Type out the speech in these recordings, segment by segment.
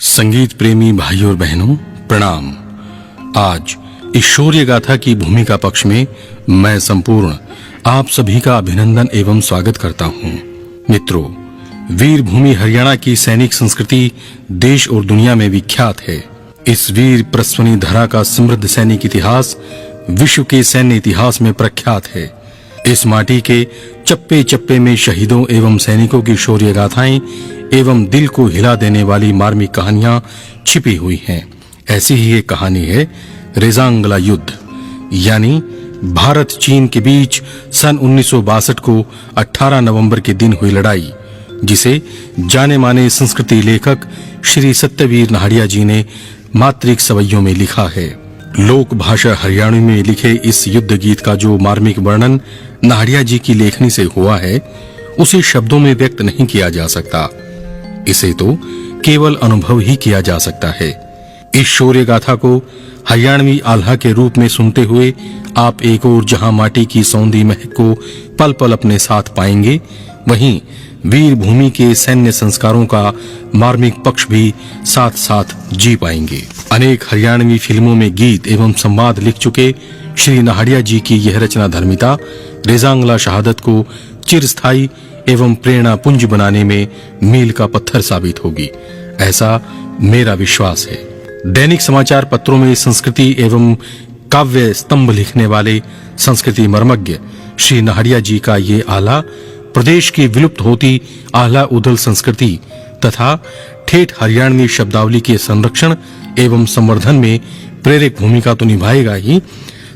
संगीत प्रेमी भाइयों और बहनों प्रणाम। आज इस शौर्य गाथा की भूमिका पक्ष में मैं संपूर्ण आप सभी का अभिनंदन एवं स्वागत करता हूं। मित्रों, वीर भूमि हरियाणा की सैनिक संस्कृति देश और दुनिया में विख्यात है। इस वीर प्रस्वनी धरा का समृद्ध सैनिक इतिहास विश्व के सैन्य इतिहास में प्रख्यात है। इस माटी के चप्पे चप्पे में शहीदों एवं सैनिकों की शौर्य गाथाएं एवं दिल को हिला देने वाली मार्मिक कहानियां छिपी हुई हैं। ऐसी ही एक कहानी है रेजांगला युद्ध, यानी भारत चीन के बीच सन 1962 को 18 नवंबर के दिन हुई लड़ाई, जिसे जाने माने संस्कृति लेखक श्री सत्यवीर नाहड़िया जी ने मात्रिक सवैयों में लिखा है। लोक भाषा हरियाणवी में लिखे इस युद्ध गीत का जो मार्मिक वर्णन नाहड़िया जी की लेखनी से हुआ है, उसे शब्दों में व्यक्त नहीं किया जा सकता। इसे तो केवल अनुभव ही किया जा सकता है। इस शौर्य गाथा को हरियाणवी आल्हा के रूप में सुनते हुए आप एक और जहां माटी की सौंधी महक को पल पल अपने साथ पाएंगे, वहीं वीर भूमि के सैन्य संस्कारों का मार्मिक पक्ष भी साथ साथ जी पाएंगे। अनेक हरियाणवी फिल्मों में गीत एवं संवाद लिख चुके श्री नाहड़िया जी की यह रचना धर्मिता रेजांगला शहादत को चिरस्थायी एवं प्रेरणा पुंज बनाने में मील का पत्थर साबित होगी, ऐसा मेरा विश्वास है। दैनिक समाचार पत्रों में संस्कृति एवं काव्य स्तंभ लिखने वाले संस्कृति मर्मज्ञ श्री नाहड़िया जी का ये आला प्रदेश की विलुप्त होती आह्ला उदल संस्कृति तथा ठेठ हरियाणवी शब्दावली के संरक्षण एवं संवर्धन में प्रेरक भूमिका तो निभाएगा ही,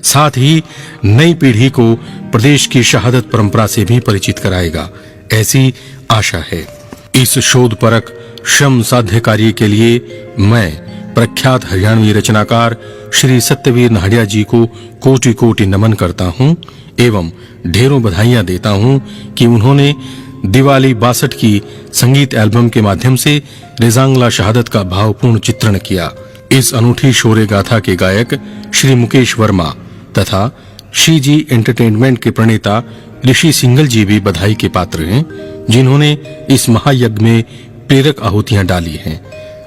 साथ ही नई पीढ़ी को प्रदेश की शहादत परंपरा से भी परिचित कराएगा, ऐसी आशा है। इस शोध परक श्रम साध्य कार्य के लिए मैं प्रख्यात हरियाणवी रचनाकार श्री सत्यवीर नाहड़िया जी को कोटि कोटि नमन करता हूं एवं ढेरों बधाइयां देता हूं कि उन्होंने दिवाली 62 की संगीत एल्बम के माध्यम से रेजांगला शहादत का भावपूर्ण चित्रण किया। इस अनूठी शौर्य गाथा के गायक श्री मुकेश वर्मा तथा शी जी एंटरटेनमेंट के प्रणेता ऋषि सिंघल जी भी बधाई के पात्र हैं, जिन्होंने इस महायज्ञ में प्रेरक आहुतियां डाली हैं।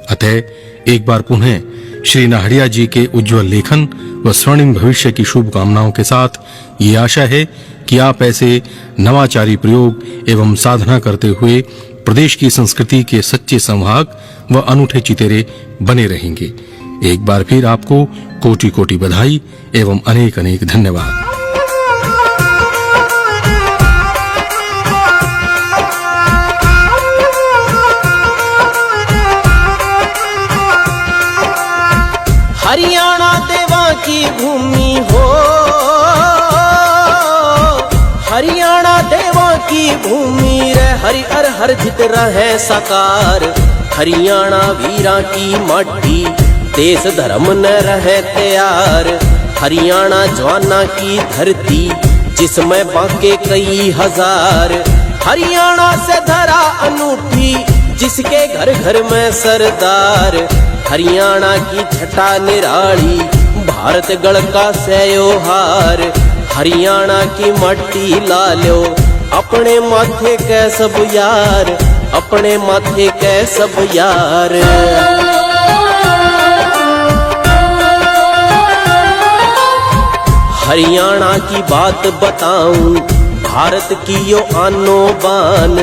अतः एक बार पुनः श्री नाहड़िया जी के उज्जवल लेखन व स्वर्णिम भविष्य की शुभकामनाओं के साथ ये आशा है कि आप ऐसे नवाचारी प्रयोग एवं साधना करते हुए प्रदेश की संस्कृति के सच्चे संवाहक व अनूठे चितेरे बने रहेंगे। एक बार फिर आपको कोटि कोटि बधाई एवं अनेक अनेक धन्यवाद। हरियाणा देवा की भूमि हो, हरियाणा देवा की भूमि रे हरि हर हर जित रहे साकार। हरियाणा वीरा की माटी देश धर्म न रहे तैयार। हरियाणा जवाना की धरती जिसमें बाके कई हजार। हरियाणा से धरा अनूठी जिसके घर घर में सरदार। हरियाणा की छटा निराली भारत गढ़ का सयोहार। हरियाणा की मट्टी ला लो अपने माथे के सब यार, अपने माथे के सब यार। हरियाणा की बात बताऊं, भारत की यो आनो बान।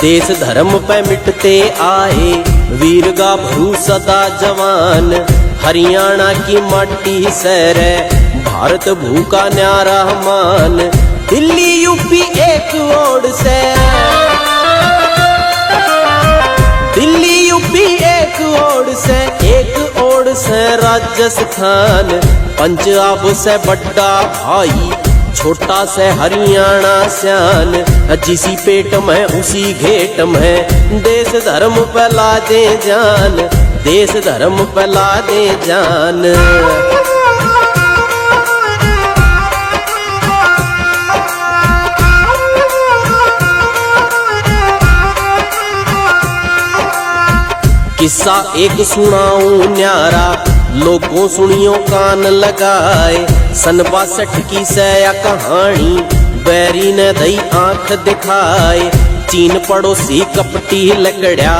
देश धर्म पे मिटते आए वीर गाभरू सदा जवान। हरियाणा की माटी से रे भारत भूखा न्यारा मान। दिल्ली यूपी एक ओर से, दिल्ली यूपी एक ओर से, एक ओर से राजस्थान। पंजाब से बड़ा भाई छोटा से हरियाणा श्यान। जिसी पेट में उसी घेट में देश धर्म फैला दे जान, देश धर्म फैला दे जान। किस्सा एक सुनाऊं न्यारा, लोगों सुनियो कान लगाए। सन 62 की सया कहानी बैरी ने दई आंख दिखाए। चीन पड़ोसी कपटी लकड़िया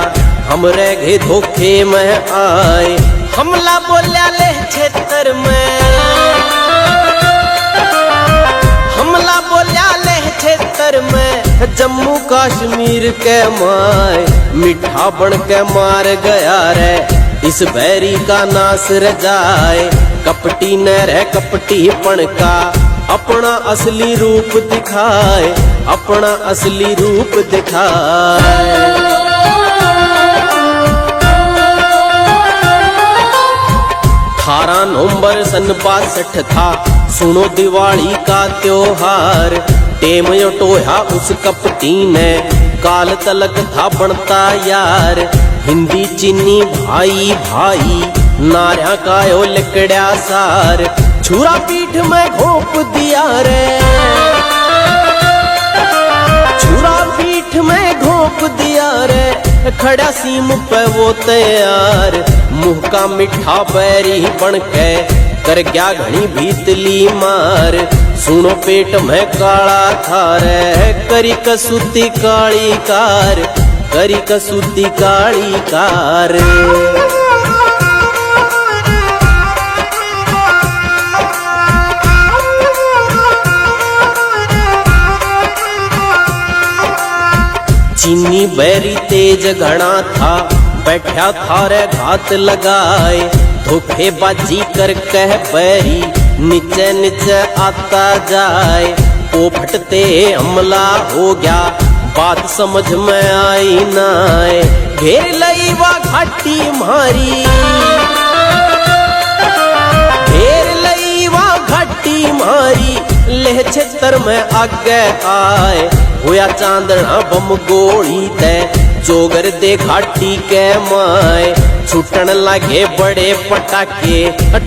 हम रह गए धोखे में आए। हमला बोल्या ले क्षेत्र में, हमला बोल्या ले क्षेत्र में, जम्मू कश्मीर के माय मिठा बन के मार गया रे, इस बैरी का नाश रजाए। कपटी न रह कपटीपन का अपना असली रूप दिखाए, अपना असली रूप दिखाए। 18 नवंबर सन 62 था, सुनो दिवाली का त्योहार। टेम टोया उस कपटी ने, काल तलक था बनता यार। हिंदी चीनी भाई भाई, नार्या का यो लिकड़ा सार, छुरा पीठ में घोंप दिया रे, छुरा पीठ में घोंप दिया रे, खड़ा सीम पे वो तैयार। मुंह का मिठा बैरी बन के कर गया घनी भीतली मार। सुनो पेट में काला था रे, करी कसूती काली कार, करी कसूती काली कार। चीनी बैरी तेज घना था, बैठा था रे घात लगाए। धोखेबाजी कर कह बैरी नीचे नीचे आता जाए। पोपटते हमला हो गया, बात समझ में आई नाए। घेर लई वा घाटी मारी, घेर लई वा घाटी मारी, लेह क्षेत्र में आगे आए। होया चांदना बम गोली ते, जोगर दे घाटी के माए। छुटन लगे बड़े पटाके,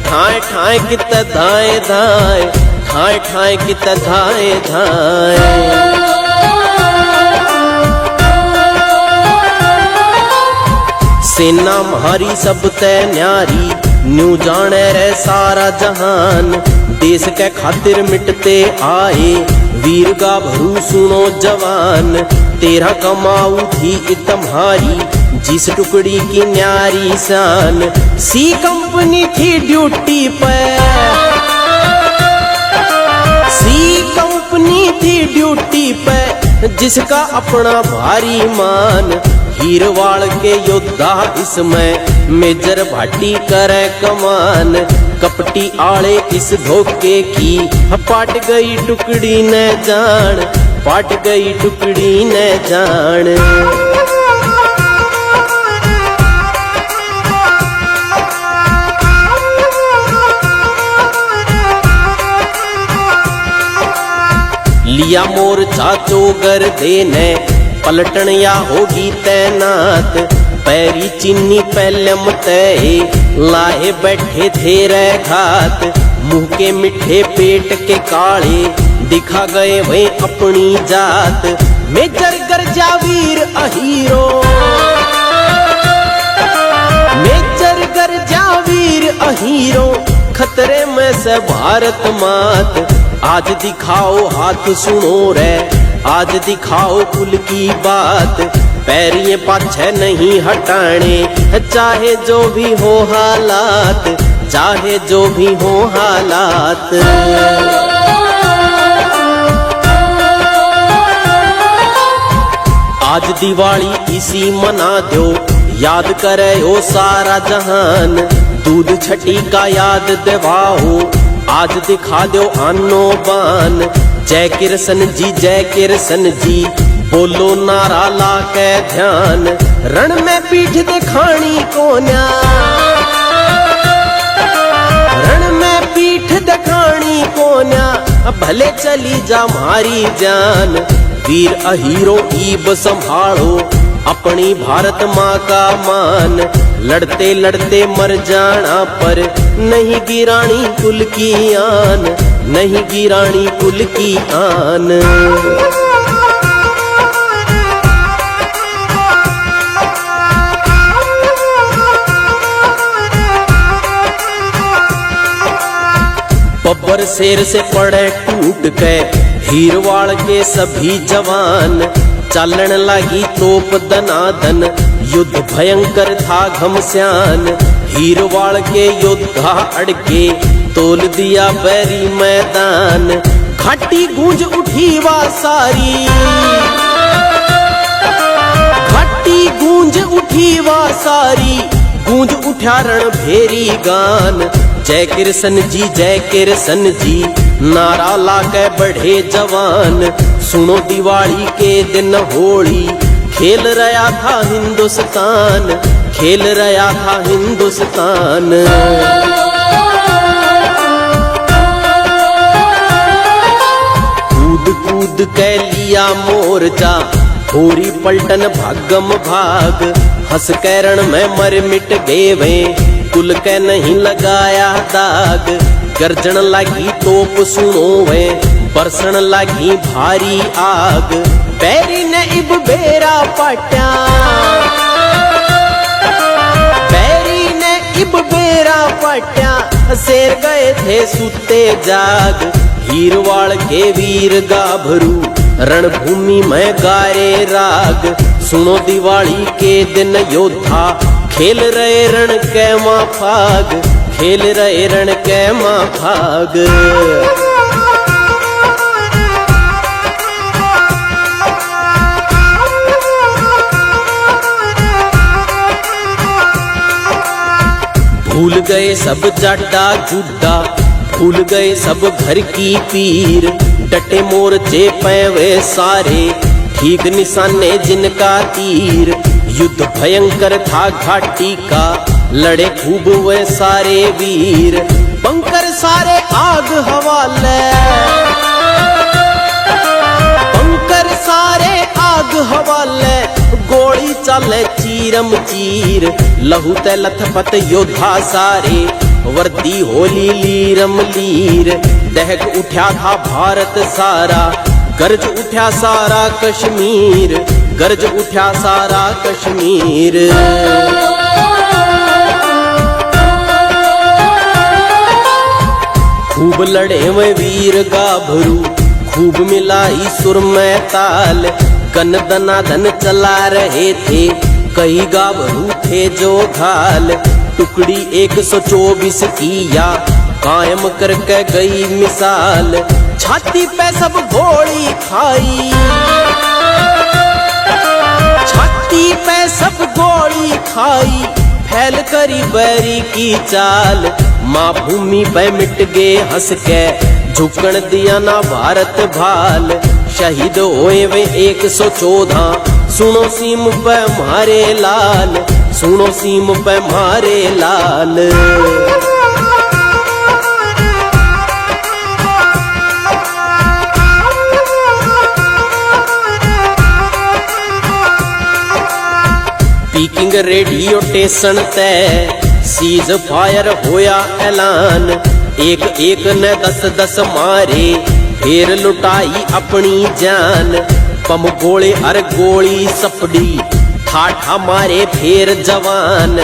ठाए ठाए कित धाए धाए, ठाए ठाए कित धाए धाए। सेना म्हारी सब तय न्यारी, न्यू जाने रे सारा जहान। देश के खातिर मिटते आए, वीर गाभरू सुनो जवान। तेरा कमाऊ थी तुम्हारी, जिस टुकड़ी की न्यारी शान। सी कंपनी थी ड्यूटी पे, सी कंपनी थी ड्यूटी पे, जिसका अपना भारी मान। हीरवाड़ के योद्धा इसमें मेजर भाटी करे कमान। कपटी आले इस धोखे की पाट गई टुकड़ी न जान, पाट गई टुकड़ी न जान। लिया मोर्चा चोगर देने, पलटन या होगी तैनात। पैरी चीनी पैलम तय, लाए बैठे थे रे घात। मुंह के मिठे पेट के काले, दिखा गए वे अपनी जात। मेजर गर्जा वीर अहीरो, मेजर गर्जा वीर अहीरो, खतरे में से भारत मात। आज दिखाओ हाथ सुनो रे, आज दिखाओ कुल की बात। पैरिये पाछे नहीं हटाने, चाहे जो भी हो हालात, चाहे जो भी हो हालात। आज दिवाली इसी मना दो, याद करे ओ सारा जहान। दूध छठी का याद दिवाओ, आज दिखा दो आनो बान। जय किरसन जी, जय किरसन जी, बोलो नारा ला के ध्यान। रण में पीठ दिखानी कोन्या, रण में पीठ दिखानी कोन्या, भले चली जा मारी जान। वीर अहीरो ईब संभालो, अपनी भारत माँ का मान। लड़ते लड़ते मर जाना पर, नहीं गिरानी कुल की आन, नहीं गिरानी कुल की आन। बब्बर शेर से पड़े टूट के, हीरवाड़ के सभी जवान। चलन लगी तोप दनादन, युद्ध भयंकर था घमसान, हीरवाड़ के योद्धा अड़के, तोल दिया बैरी मैदान। घाटी गूंज उठी वा सारी, घाटी गूंज उठी वा सारी, गूंज उठा रण भेरी गान। जय किरसन जी नारा लाके बढ़े जवान। सुनो दिवाली के दिन होली, खेल रहा था हिंदुस्तान, खेल रहा था हिंदुस्तान। कूद कूद के लिया मोर्चा, होरी पलटन भागम भाग। हंस कैरण में मर मिट गए वे, कुल के नहीं लगाया दाग। गर्जन लगी तोप सुनो वे, बरसण लगी भारी आग। बैरी ने इब बेरा पाट्या, बैरी ने इब बेरा पाट्या। शेर गए थे सुते जाग, हीरवाड़ के वीर गाभरू, रणभूमि में गारे राग। सुनो दिवाली के दिन योद्धा, खेल रहे रण के माफाग, खेल रहे रण के माफाग। भूल गए सब जाटा जुड्डा, भूल गए सब घर की पीर। डटे मोर्चे पे वे सारे, ठीक निशाने जिनका तीर। युद्ध भयंकर था घाटी का, लड़े खूब वे सारे वीर। बंकर सारे आग हवाले, बंकर सारे आग हवाले। गोली चले चीरम चीर, लहू ते लथपथ योद्धा सारे। वर्दी होली लीरम लीर, दहक उठा था भारत सारा। गर्ज उठा सारा कश्मीर, गर्ज उठा सारा कश्मीर। खूब लड़े वे वीर गाभरू, खूब मिलाई सुर में ताल। गन दनादन चला रहे थे, कई गाभरू थे जो घाल। टुकड़ी 124 किया, कायम करके गई मिसाल। छाती पे सब गोली खाई, छाती पे सब गोली खाई। फैल करी बैरी की चाल, माँ भूमि पे मिट गए हंस के। झुकण दिया ना भारत भाल, शहीद होए वे 114। सुनो सीम पे मारे लाल, सुनो सीम पे मारे लाल। पीकिंग रेडियो स्टेशन तय, सीज फायर होया ऐलान। एक एक ने 10-10 मारे, फिर लुटाई अपनी जान। पम गोले हर गोली सपड़ी, ठाठा मारे फिर जवान।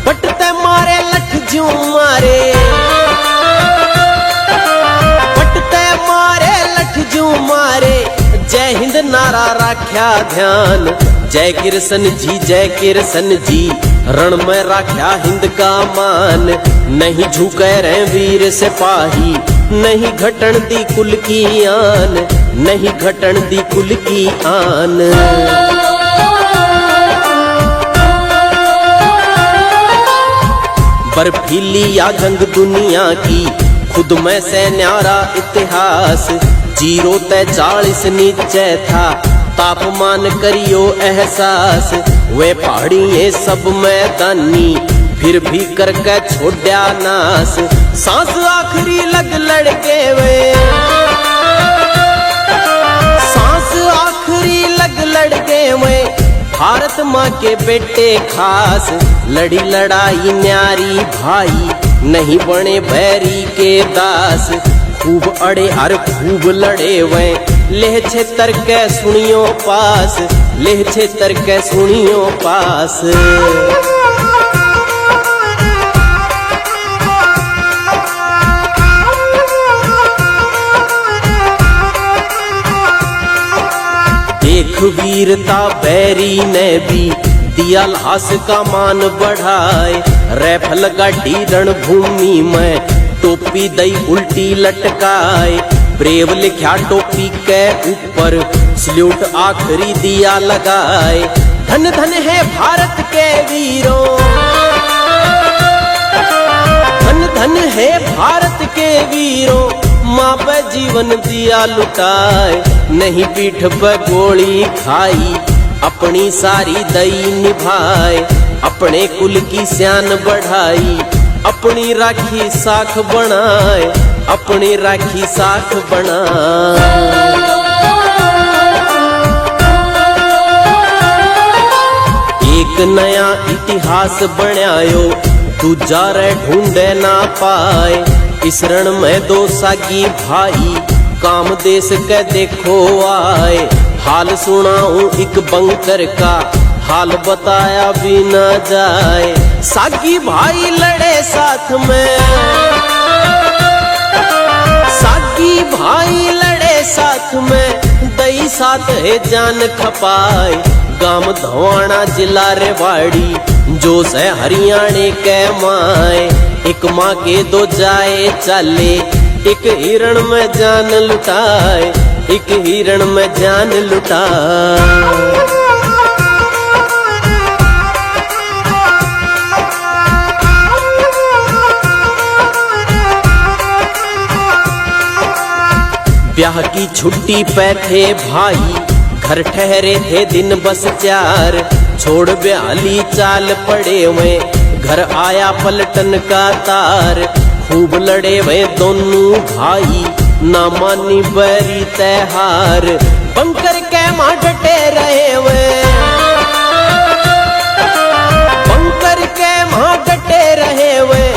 बटते मारे लठ ज्यों मारे, बटते मारे लठ ज्यों मारे। जय हिंद नारा राख्या ध्यान, जय किरसन जी रण में राख्या हिंद का मान। नहीं झुके रहे वीर सिपाही, नहीं घटन दी कुल की आन, नहीं घटन दी कुल की आन। बर्फीली या जंग दुनिया की, खुद में से न्यारा इतिहास। 0 ते 40 नीचे था, तापमान करियो एहसास। वे पहाड़ी ये सब मैदानी, फिर भी करके छोड़ा नास। सांस आखिरी लग लड़के वे, सांस आखिरी लग लड़के वे। भारत माँ के बेटे खास, लड़ी लड़ाई न्यारी भाई, नहीं बने बैरी के दास। खूब अड़े हर खूब लड़े वे, लेह छेतर के सुनियो पास, लेह छेतर के सुनियो पास। देख वीरता बैरी ने भी दिया ल्हास का मान बढ़ाए, रैफल गाड़ी रणभूमि में टोपी दई उल्टी लटकाए, ब्रेव लिखा टोपी के ऊपर सल्यूट आखिरी दिया लगाए। धन धन है भारत के वीरों, धन धन है भारत के वीरों, माँ पे जीवन दिया लुटाए, नहीं पीठ पे गोली खाई, अपनी सारी दई निभाए, अपने कुल की शान बढ़ाई, अपनी राखी साख बनाए, अपनी राखी साख बनाए। एक नया इतिहास बनायो, दूजा रे ढूंढे ना पाए, इस रण में दो सागी भाई, काम देश के देखो आए। हाल सुनाऊं एक बंकर का, हाल बताया भी ना जाए, सागी भाई लड़े साथ में, सागी भाई लड़े साथ में, दई साथ है जान खपाए। गांव धवाना जिला रेवाड़ी, जो से हरियाणे के माए, एक माँ के दो जाए चाले, एक हिरण में जान लुटाए, एक हिरण में जान लुटाए। ब्याह की छुट्टी पे थे भाई, घर ठहरे थे दिन बस 4, छोड़ ब्याली चाल पड़े हुए, घर आया पलटन का तार। खूब लड़े हुए दोनों भाई, ना मानी बरी त्योहार, बंकर के मां डटे रहे हुए, बंकर के मां डटे रहे हुए,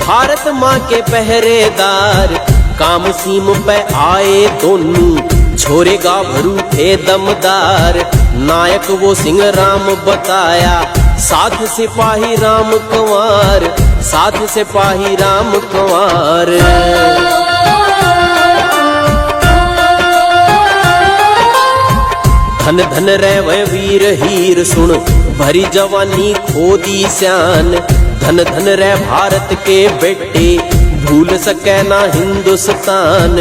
भारत माँ के पहरेदार। काम सीम पे आए दोनों, छोरे गाभरू थे दमदार, नायक वो सिंह राम बताया, साथ सिपाही राम कुंवर, साथ सिपाही राम कुंवर। धन धन रे वे वीर हीर सुन, भरी जवानी खोदी शान, धन धन रे भारत के बेटे, भूल सके ना हिंदुस्तान।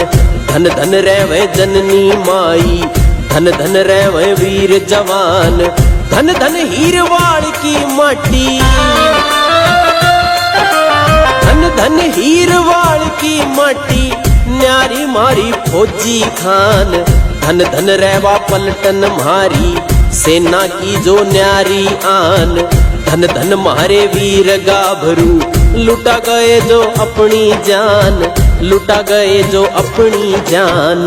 धन धन रे वे जननी माई, धन धन रे वे वीर जवान, धन धन हीरवाड़ की माटी, धन धन हीरवाड़ की माटी, न्यारी मारी फौजी खान। धन धन रेवा पलटन मारी, सेना की जो न्यारी आन। धन धन मारे वीर गाभरू, लुटा गए जो अपनी जान, लुटा गए जो अपनी जान।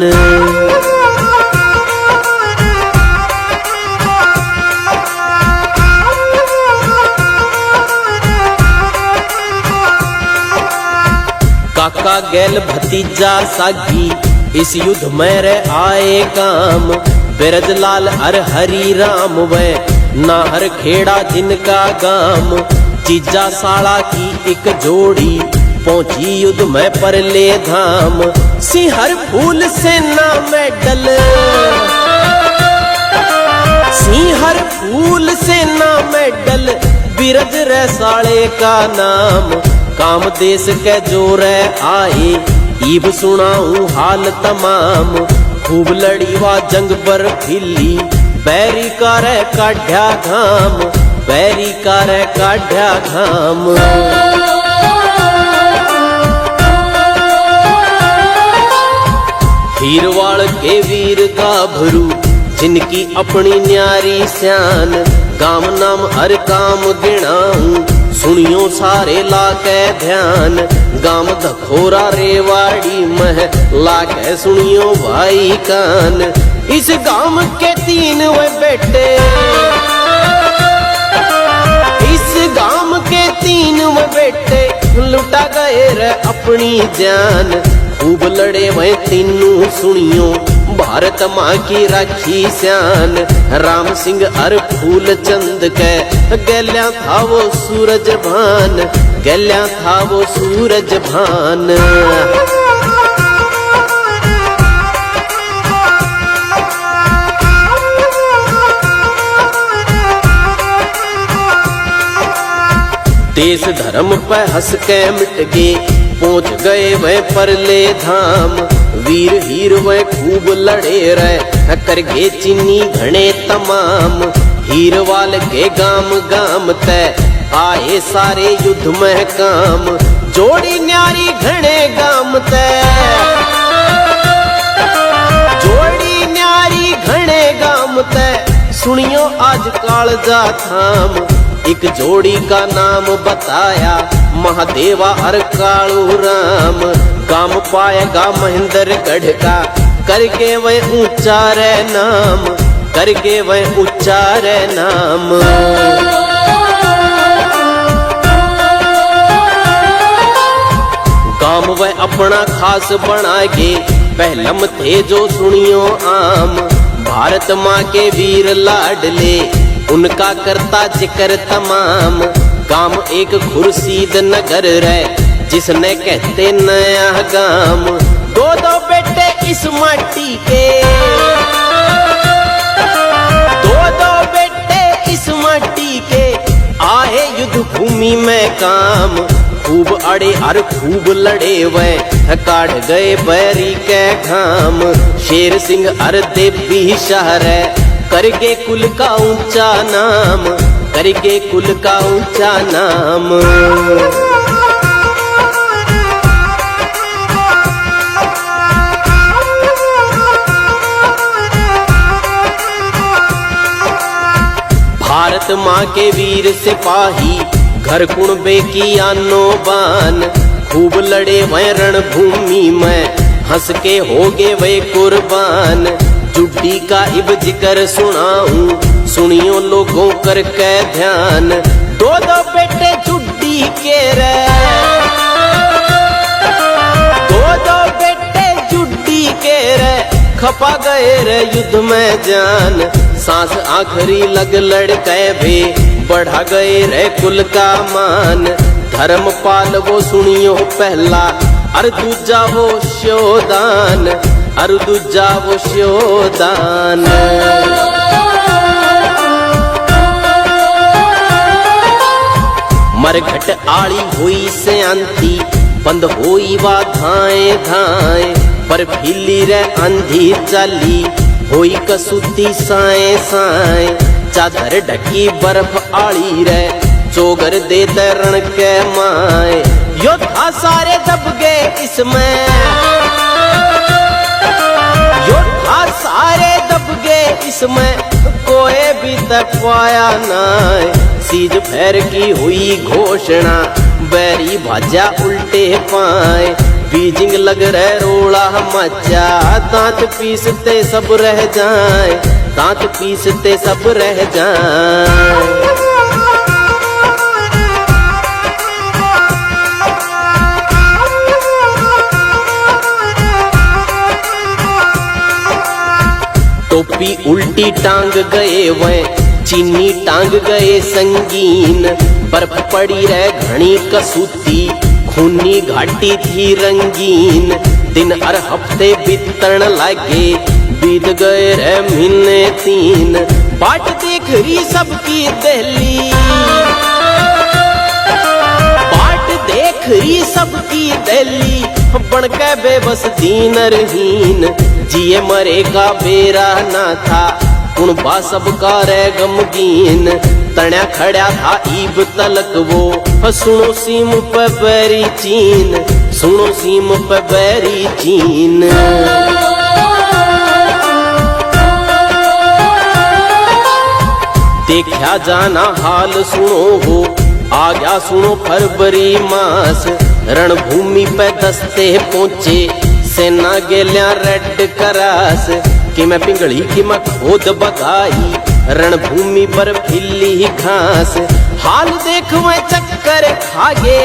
काका गैल भतीजा सागी, इस युद्ध में रे आए काम। बिरजलाल हर हरी राम वे, नाहर खेड़ा जिनका गाम। जीजा साला की एक जोड़ी, पहुंची युद्ध में परले धाम। सिंहर फूल सेना मेडल, सिंहर फूल सेना मेडल, बिरज रे साले का नाम। काम देश के जोरे आए, ईब सुनाऊं हाल तमाम। खूब लड़ी वा जंग बर्फीली, बैरी का रे काढ़्या घाम, बैरी का रे काढ़्या घाम। हीरवाड़ के वीर गाभरू, जिनकी अपनी न्यारी शान। गाम नाम हर काम गिनाऊं, सुनियो सारे लाके ध्यान। गाम धखोरा रेवाड़ी में, लाके सुनियो भाई कान। इस गाम के 3 वे बेटे, इस गाम के 3 वे बेटे, लुटा गए रे अपनी जान। खूब लड़े वे तीनों सुनियो, भारत माँ की राखी शान। राम सिंह अर फूल चंद के, गैल्या था वो सूरज भान, गैल्या था वो सूरज भान। देश धर्म पे हंस के मिट गे, पहुंच गए वह परले धाम। वीर हीर वह खूब लड़े रहे, कर गे चीनी घने तमाम। हीर वाल के गाम गाम तय आए सारे युद्ध में काम। जोड़ी न्यारी घने गाम तय, जोड़ी न्यारी घने गाम तय। सुनियो आज कालजा थाम, एक जोड़ी का नाम बताया महादेवा और कालू राम। गाम पाएगा महेंद्रगढ़ का, करके वह ऊंचा रे नाम, करके वह ऊंचा रे नाम। गाम वह अपना खास बनागे, पहलम थे जो सुनियो आम। भारत माँ के वीर लाडले, उनका करता जिक्र तमाम। गाम एक खुर्शीद नगर रे, जिसने कहते नया गाम। दो दो बेटे इस माटी के, दो दो बेटे इस माटी के, आए युद्ध भूमि में काम। खूब अड़े और खूब लड़े वह, काट गए बैरी के घाम। शेर सिंह और देवी शहर, करके कुल का ऊंचा नाम, करके कुल का ऊंचा नाम। भारत माँ के वीर सिपाही, घर कुणबे की आनो बान। खूब लड़े वह रणभूमि में, हंस के होगे वे कुर्बान। जुड्डी का इब जिक्र सुनाऊं, सुनियो लोगों करके ध्यान। दो दो बेटे जुड्डी के रे, दो दो बेटे जुड्डी के रे, खपा गए रे युद्ध में जान। सांस आखिरी लग लड़के भी, बढ़ा गए रे कुल का मान। धर्मपाल वो सुनियो पहला, और दूजा वो श्योदान, और दूजा वो श्योदान। मरघट आड़ी हुई से अंती, बंद हुई वा धाए धाए। पर फिली रे आंधी चली, होई कसूती साए साए। चादर ढकी बर्फ आड़ी रे, चोगर दे दरण के माए। योद्धा सारे दब गए इसमें, योद्धा सारे दब गए इसमें, कोई भी तक पाया नाय। सीज फेर की हुई घोषणा, बैरी भाजा उल्टे पाए। बीजिंग लग रहे रोड़ा मचा, दांत पीसते सब रह जाए, दांत पीसते सब रह जाए। टोपी उल्टी टांग गए वह, चीनी टांग गए संगीन। बर्फ पड़ी रह घनी कसूती, खूनी घाटी थी रंगीन। दिन और हफ्ते बीतण लागे, बीत गए रे महीने 3। बाट देख रही सबकी दहली, बाट देख रही सबकी दहली। बन के बेबस दीन रहीन, जिए मरे का बेरा ना था, उनबा सबका रे गमगीन। तण्या खड़ा था ईब तलक वो, सुनो सीम पे बैरी चीन, सुनो सीम पे बैरी चीन। देखा जाना हाल सुनो हो, आ गया सुनो फरवरी मास। रणभूमि पे दस्ते पहुंचे, सेना गेल्या रेड करास। कि मैं पिंगली की मैं खोद बगाई, रणभूमि पर फिली घास। हाल देख मैं चक्कर खागे,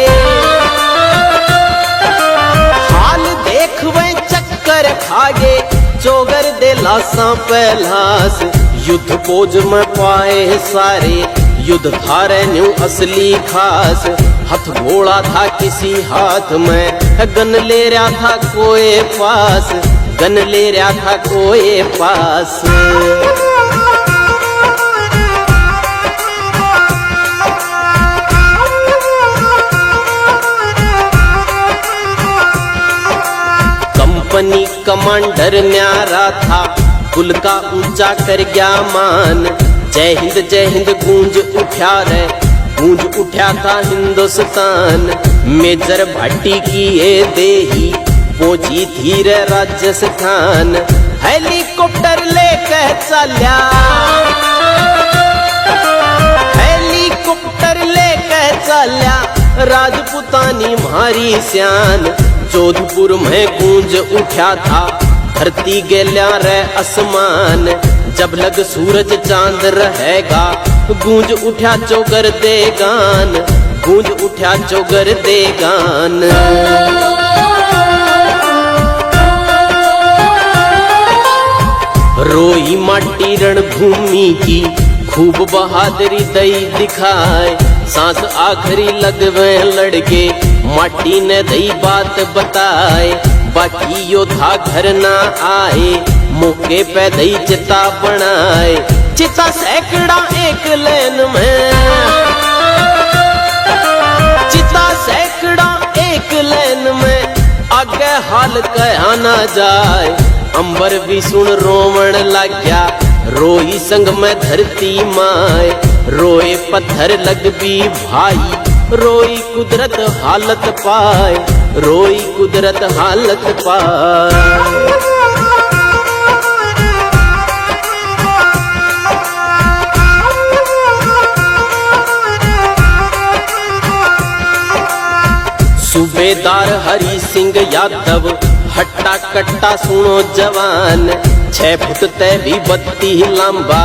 हाल देख मैं चक्कर खागे। चोगर दे लासा पहलास, युद्ध पोज में पाए सारे। युद्ध थारे न्यू असली खास, हथ घोड़ा था किसी हाथ में, गन ले रहा था कोई पास, गन ले रहा था कोई पास। कमांडर न्यारा था, कुल का ऊंचा कर गया मान। जय हिंद गूंज उठा रे, गूंज उठा था हिंदुस्तान। मेजर भाटी की ये देही पहुंची थी रे राजस्थान। हेलीकॉप्टर लेकर चल्या, हेलीकॉप्टर लेकर चल्या राजपुतानी मारी श्यान। जोधपुर में गूंज उठा था, धरती गेल्या रे आसमान। जब लग सूरज चांद रहेगा, गूंज उठा चौगर दे गान, गूंज उठा चौगर दे गान। रोई माटी रणभूमि की खूब बहादुरी दई दिखाए। सांस आखिरी लगवे लड़के, माटी ने दई बात बताए। बाकी योद्धा घर ना आए, मौके पे दई चिता बनाए। चिता सैकड़ा एक लेन में, चिता सैकड़ा एक लेन में, आगे हाल कहा ना जाए। अंबर भी सुन रोवण लग गया, रोई संग में धरती माए। रोए पत्थर लग भी भाई, रोई कुदरत हालत पाए, रोई कुदरत हालत पाए। सूबेदार हरि सिंह यादव हट्टा कट्टा सुनो जवान। 6 फुट तय भी 32 लंबा,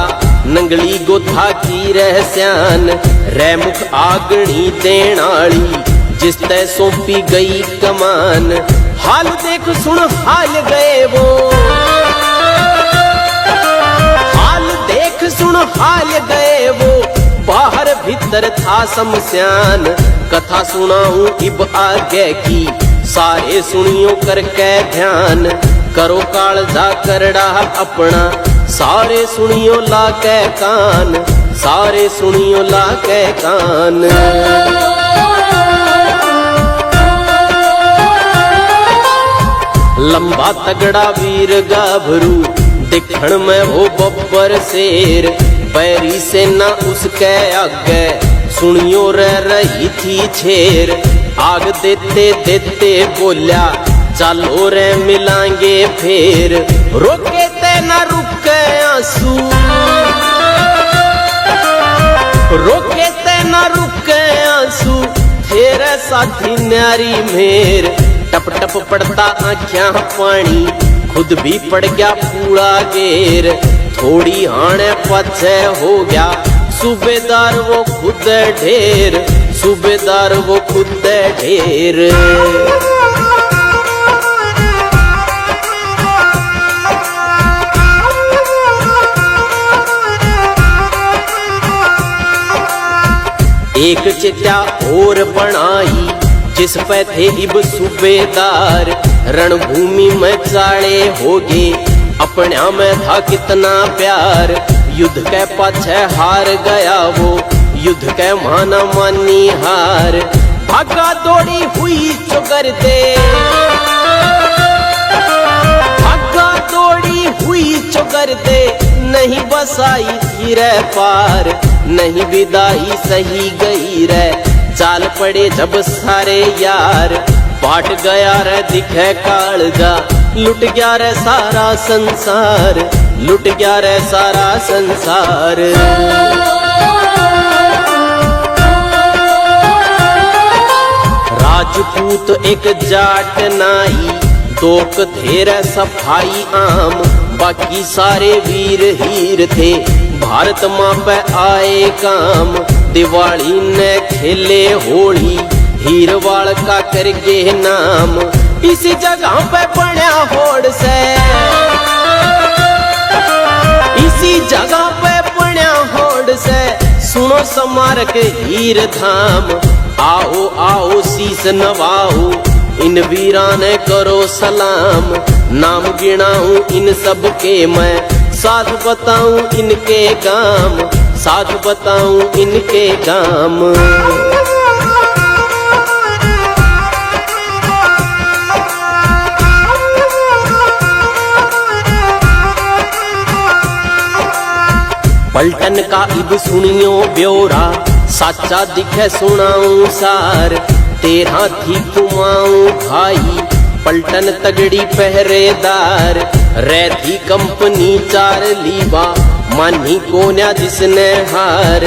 नंगली गोथा की रहस्यान। रैमुख आगनी देण आली, जिस तय सौंपी गई कमान। हाल देख सुन हाल गए वो, हाल देख सुन हाल गए वो। बाहर भीतर था शमशान, कथा सुनाऊं इब आगे की, सारे सुनियो करके ध्यान। करो कालजा करड़ा अपना, सारे सुनियो ला के कान, सारे सुनियो ला के कान। लंबा तगड़ा वीर गाभरू, दिखण में वो बब्बर शेर। पैरी से ना उसके आगे, सुनियो रह रही थी छेर। आग देते देते बोल्या, चलो रे मिलांगे फिर। रोके ते ना रुके आंसू, रोके ते ना रुके आंसू। तेरे साथी न्यारी मेर, टप टप पड़ता आँखियां पानी। खुद भी पड़ गया पूरा गेर, थोड़ी हाणे पछे हो गया। सूबेदार वो खुद ढेर, सूबेदार वो खुद ढेर। एक चिट्ठा और बनाई, जिस पे थे इब सूबेदार। रणभूमि में चाले हो गए, अपना में था कितना प्यार। युद्ध के पाछे हार गया वो, युद्ध के माना मानी हार। भागा दौड़ी हुई चुगर दे, भागा दौड़ी हुई चुगर दे। नहीं बसाई थी रे पार, नहीं विदाई सही गई रे। चाल पड़े जब सारे यार, बाट गया रे दिखे कालजा। लुट गया रे सारा संसार, लुट गया रे सारा संसार। राजपूत एक जाट नाई, दोक थे रे सफाई आम। बाकी सारे वीर हीर थे, भारत माँ पे आए काम। दिवाली ने खेले होली, हीरवाड़ का करके नाम। इसी जगह पे पड़ा होड़ से, इसी जगह पे पड़ा होड़ से। सुनो स्मारक हीर धाम, आओ आओ शीस नवाओ। इन वीराने करो सलाम, नाम गिनाऊं इन सब के मैं। साथ बताऊं इनके काम, साथ बताऊं इनके काम। पलटन का इब सुनियो ब्योरा, साचा दिखे सुनाऊं सार। 13 थी कुमाऊं भाई, पलटन तगड़ी पहरेदार। रहती कंपनी 4 लीवा, मानी कोन्या जिसने हार।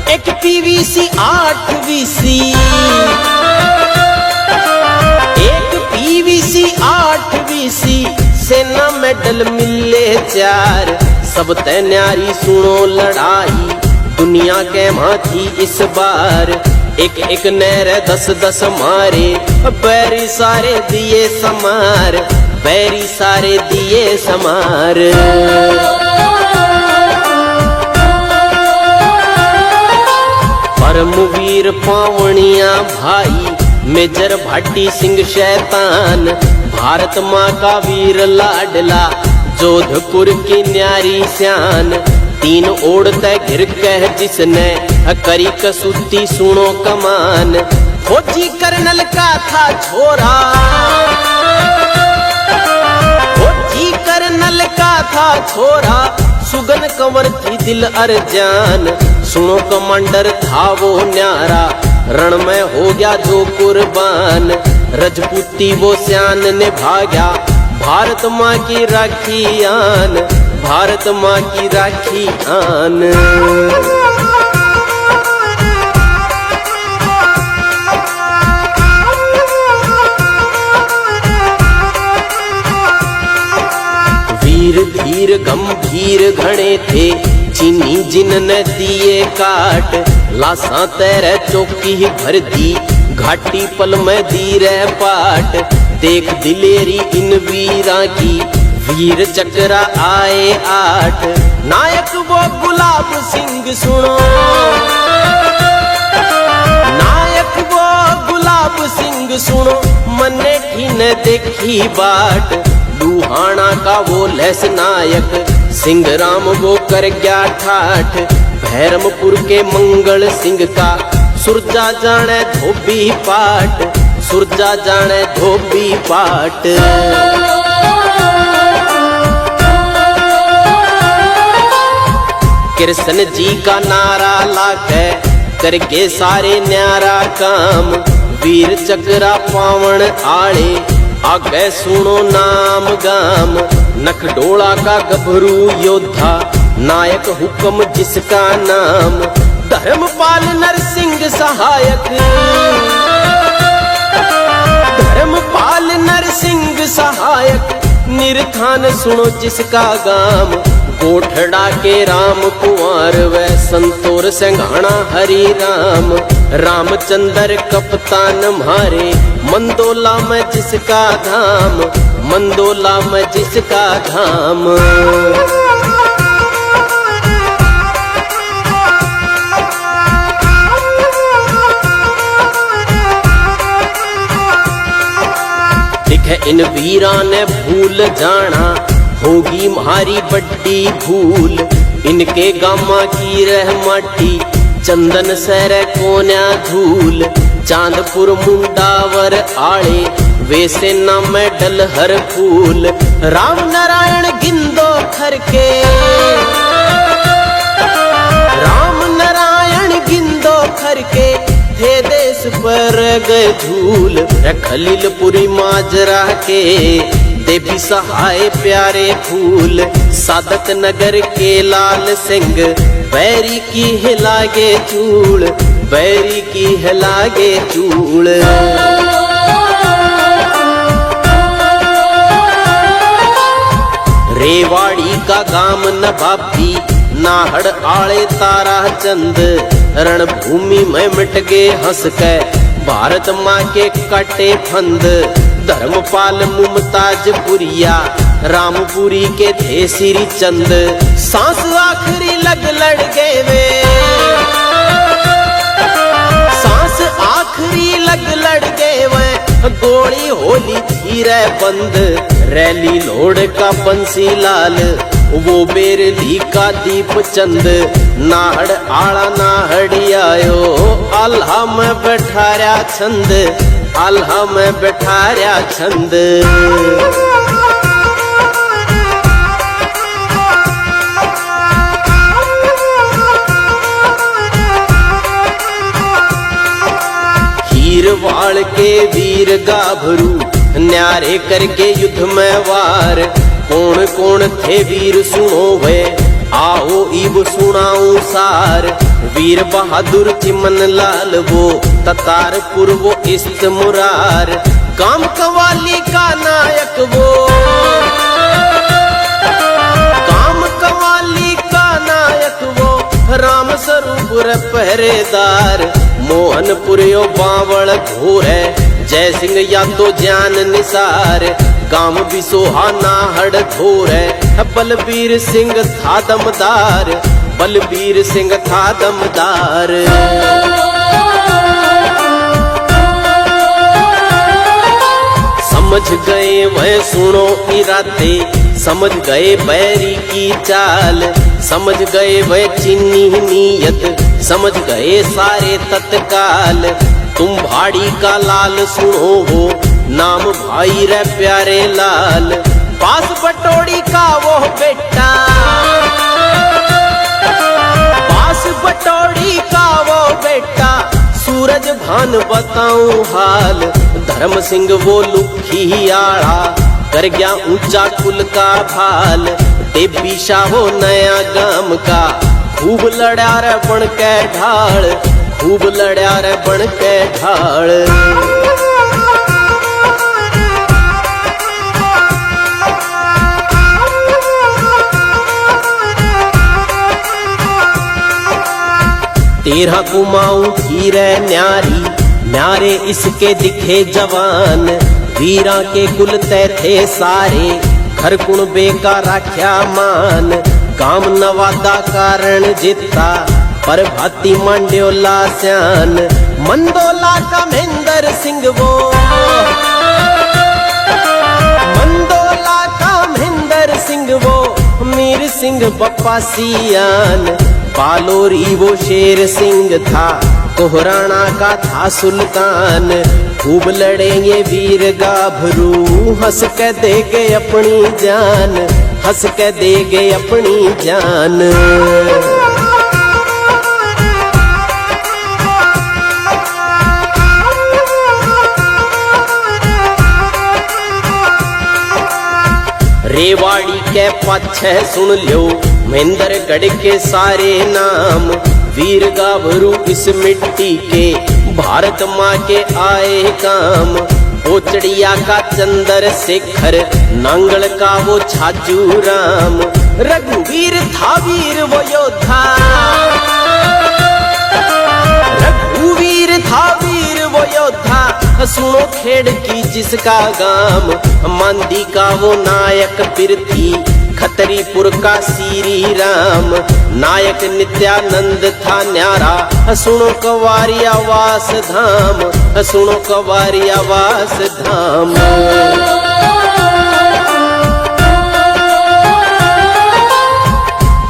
एक पीवीसी 8 वीसी, एक पीवीसी 8 वीसी, सेना मेडल मिले 4। सब तय न्यारी सुनो लड़ाई, दुनिया के माथी इस बार। एक एक नहर 10-10 मारे, बैरी सारे दिए समार, बैरी सारे दिए समार। परमवीर पावनिया भाई, मेजर भाटी सिंह शैतान। भारत माँ का वीर लाडला, जोधपुर की न्यारी श्यान। 3 ओढ़ते घिर कह जिसने, करी कसूती सुनो कमान। फौजी कर्नल का था छोरा, फौजी कर्नल का था छोरा। सुगन कंवर थी दिल अर्जान, सुनो कमांडर था वो न्यारा। रण में हो गया जो कुर्बान, रजपूती वो श्यान ने भाग्या। भारत माँ की राखी आन, भारत माँ की राखी आन। वीर धीर गंभीर घणे थे, चीनी जिनने दिए काट। लासा तेरे चौकी भर दी, घाटी पल में दी रे पाट। देख दिलेरी इन वीरा की, वीर चक्रा आए 8। नायक वो गुलाब सिंह सुनो, नायक वो गुलाब सिंह सुनो। मन्ने ठीने देखी बाट, लुहाना का वो लहस नायक। सिंहराम वो कर गया ठाठ, भैरमपुर के मंगल सिंह का। सुरजा जाने धोबी पाट, सुरजा जाने धोबी पाट। कृष्ण जी का नारा लाके, करके सारे न्यारा काम। वीर चक्रा पावन आले, आगे सुनो नाम गाम। नखडोला का गभरू योद्धा, नायक हुक्म जिसका नाम। धर्मपाल नरसिंह सहायक, धर्मपाल नरसिंह सहायक। निर्धान सुनो जिसका गाम। कोठड़ा के राम कुंवर व संतोर सिंघाना हरि राम। रामचंद्र कप्तान मारे, मंदोला में जिसका धाम, मंदोला में जिसका धाम। दिखे इन वीरा ने भूल जाना, होगी मारी बड्डी भूल। इनके गामा की रह माटी, चंदन सर कोन्या धूल। चांदपुर मुंडावर आले, वैसे न मेडल हर फूल। राम नारायण गिंदो खर के, राम नारायण गिंदो खर के। थे देश पर गए झूल, खलीलपुरी माजरा के। देवी सहाय प्यारे फूल, सादत नगर के लाल सिंह। बैरी की हिलागे चूड़, बैरी की हिलागे चूड़। रेवाड़ी का गाम नवाबी, नाहड़ आले तारा चंद। रणभूमि में मिट गए हंस के, भारत माँ के काटे फंद। धर्मपाल मुमताज पुरिया, रामपुरी के थे श्री चंद। सांस आखिरी लग लड़ गए वे, सांस आखिरी लग लड़ गए वे। गोली होली थी रे बंद, रैली लोड़ का बंसी लाल। वो बेरली का दीप चंद, नाहड़ आला नाहड़ी आयो। आल्हा में बैठाया छंद, आल्हा में बैठाया छंद। बाल के वीर गाभरू न्यारे करके युद्ध में वार। कौन कौन थे वीर सुनो वे, आओ इब सुनाऊं सार। वीर बहादुर चिमन लाल वो, ततारपुर वो इस्त मुरार। काम कवाली का नायक वो, काम कवाली का नायक वो, राम स्वरूप रे पहरेदार। मोहनपुर यो बावल घोर है, जय सिंह या तो जान निसार। काम भी सोहाना हड़ घोर है, बलबीर सिंह था दमदार, बलबीर सिंह था दमदार। समझ गए वह सुनो इरादे, समझ गए बैरी की चाल। समझ गए वह चीनी नीयत, समझ गए सारे तत्काल। तुम भाड़ी का लाल सुनो हो, नाम भाई रे प्यारे लाल। पास बटोड़ी का वो बेटा, पास बटोड़ी का वो बेटा, सूरज भान बताऊं हाल। धर्म सिंह वो लुखी आड़ा, कर गया ऊंचा कुल का भाल। देवी शाहो नया गाम का, खूब लड़ा रे बन के ढाल, खूब लड़ा रे बन के ढाल। तेरह कुमाऊं थी रे न्यारी, न्यारे इसके दिखे जवान। वीरा के कुल तय थे सारे, घर कुणबे का राख्या मान। काम नवादा कारण जिता, पर भाती मांड्योला स्यान। मंदोला का महेंद्र सिंह वो, मंदोला का महेंद्र सिंह वो, मीर सिंह बप्पा सियान। पालोरी वो शेर सिंह था, कोहराना का था सुल्तान। खूब लड़ेंगे वीर गाभरू, हंस के देगे अपनी जान, हंस के देगे अपनी जान। रेवाड़ी के पाछे सुन लो, महेंद्रगढ़ के सारे नाम। वीर गाभरू इस मिट्टी के, भारत माँ के आए काम। पोचड़िया का चंद्रशेखर, नांगल का वो छाजू राम। रघुवीर था वीर वो योद्धा, रघुवीर था वीर वो योद्धा। सुनो खेड़ की जिसका गाम, मांदी का वो नायक पिरथी, खतरीपुर का श्री राम। नायक नित्यानंद था न्यारा, सुनो कवारिया वास धाम, सुनो कवारिया वास धाम।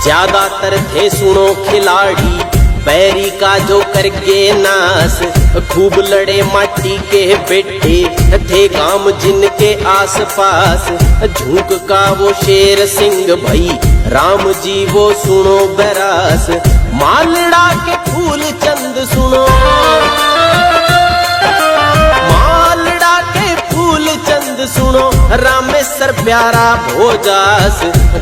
ज्यादातर थे सुनो खिलाड़ी, बैरी का जो करके नास। खूब लड़े माटी के बेटे, थे गांव जिनके आस पास। झूक का वो शेर सिंह भई, राम जी वो सुनो बैरास। मालड़ा के फूल चंद सुनो, मालड़ा के फूल चंद सुनो, रामेश्वर प्यारा भोजास।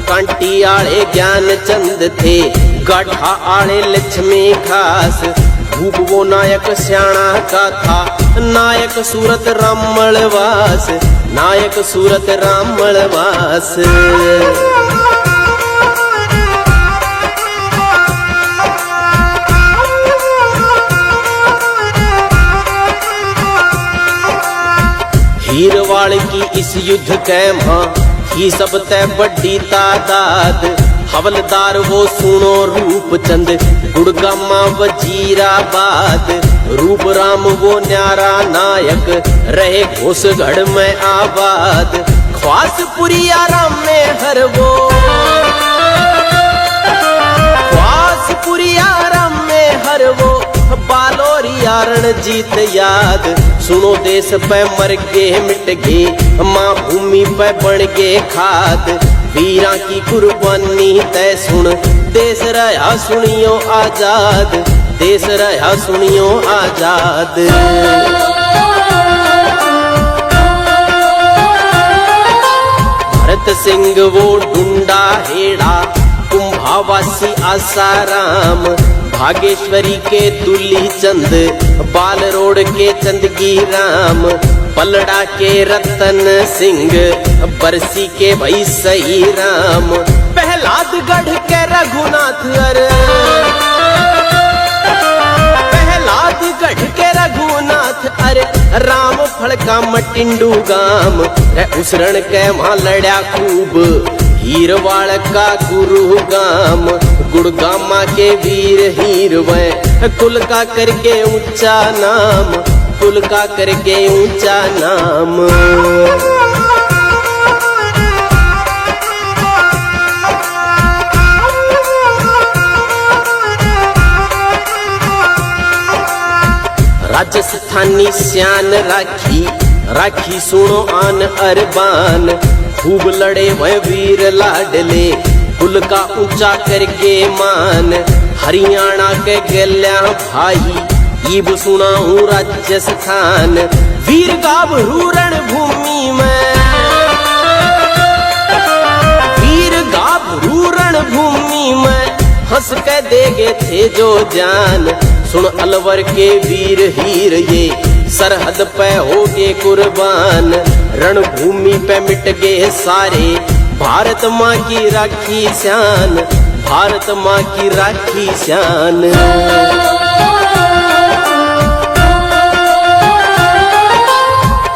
कांटी आले ज्ञान चंद थे, गाढ़ा आले लक्ष्मी खास। भूप वो नायक स्याणा का था, नायक सूरत रामलवास, नायक सूरत रामलवास। हीरवाड़ की इस युद्ध के मां थी सब तय बड़ी तादाद। हवलदार वो सुनो रूपचंद, गुड़गामा वजीराबाद। रूप राम वो न्यारा नायक, रहे घोसगढ़ में आबाद। ख्वासपुरिया राम में हर वो, ख्वासपुरिया राम में हर वो। बालोरिया रणजीत याद, सुनो देश पे मर गे मिट गे, माँ भूमि पे बन गे खाद। वीरा की कुर्बानी तय सुन, देश रहा सुनियो आजाद, देश रहा सुनियो आजाद। सिंह वो डुंडा हेड़ा, कुंभावासी आसाराम, भागेश्वरी के दुली चंद, बाल रोड के चंदगी राम, पलड़ा के रतन सिंह, बरसी के भाई सही राम, प्रहलादगढ़ के रघुनाथ, अरे प्रहलादगढ़ के रघुनाथ, अरे राम फल का मटिंडू गाम, उसरण के वहां लड़ा खूब, हीरवाड़ का गुरु गाम, गुड़गामा के वीर हीर वै, कुल का करके ऊंचा नाम, कुल का करके ऊंचा नाम। राजस्थानी श्यान राखी, राखी सुनो आन अरबान, खूब लड़े वह वीर लाडले, कुल का ऊंचा करके मान, हरियाणा के गल्या भाई, ईब सुनाऊं राजस्थान, वीर गाभरू रणभूमि में, वीर गाभरू रणभूमि में, हंस के देगे थे जो जान, सुन अलवर के वीर हीर ये, सरहद पे होगे कुर्बान, रणभूमि पे मिट गए सारे, भारत माँ की राखी शान, भारत माँ की राखी शान।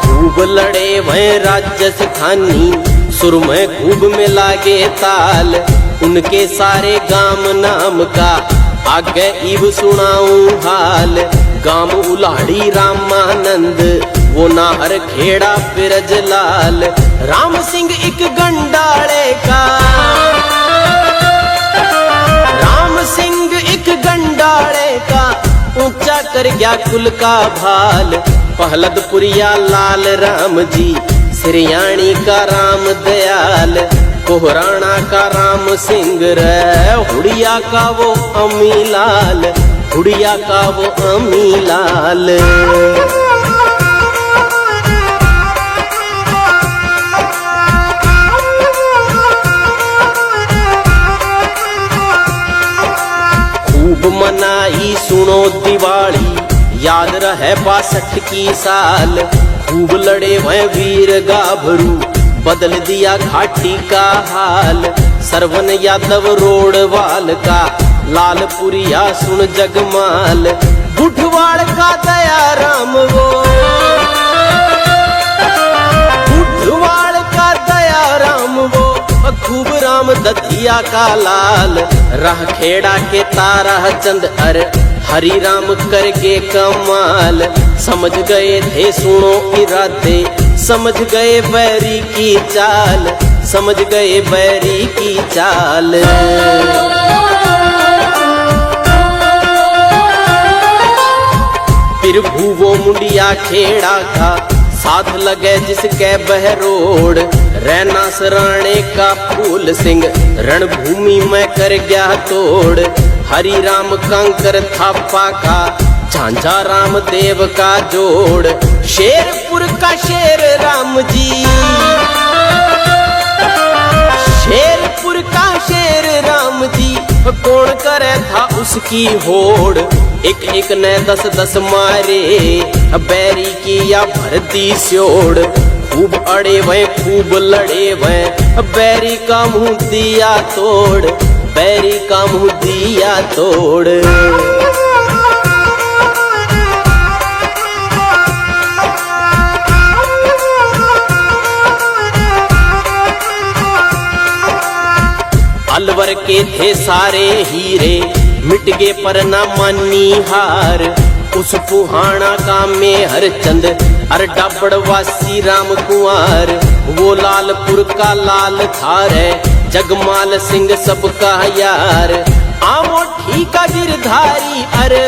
खूब लड़े वह राजस्थानी, सुर में खूब में लागे ताल, उनके सारे गाम नाम का आगे इब सुनाऊं हाल, गाम उलाड़ी रामानंद, वो नाहर खेड़ा बिरजलाल, राम सिंह एक गंडाले का, राम सिंह एक गंडाले का, ऊंचा कर गया कुल का भाल, पहलदपुरिया लाल राम जी, सिरयाणी का राम दयाल, कोहराना का राम सिंह रे, हुड़िया का वो अमीलाल, हुड़िया का वो अमीलाल। खूब मनाई सुनो दिवाली, याद रहे 62 की साल, खूब लड़े वह वीर गाभरू, बदल दिया घाटी का हाल, सरवन यादव रोडवाल का, लालपुरिया सुन जगमाल, बुढ़वाड़ का दया राम वो, बुढ़वाड़ का दया राम वो, खूब राम दतिया का लाल, राह खेड़ा के तारा चंद, अर हरि राम करके कमाल, समझ गए थे सुनो इरादे, समझ गए बैरी की चाल, समझ गए बैरी की चाल। फिर भूवो मुंडिया खेड़ा का, साथ लगे जिसके बहरोड, रैना सराणे का फूल सिंह, रणभूमि में कर गया तोड़, हरि राम कंकर थापा का, झांझा राम देव का जोड़, शेरपुर का शेर राम जी, शेरपुर का शेर राम जी, कौन करे था उसकी होड़, एक एक ने 10-10 मारे, बैरी की या भरती स्योड़, खूब अड़े वह खूब लड़े वह, बैरी का मुंह दिया तोड़, बैरी का मुंह दिया तोड़। अलवर के थे सारे हीरे, मिट गए पर ना मानी हार, उस पुहाना का में हरचंद, अर डाबड़वासी राम कुंवर, वो लालपुर का लाल थार है, जगमाल सिंह सबका यार, आमो ठीका गिरधारी, अरे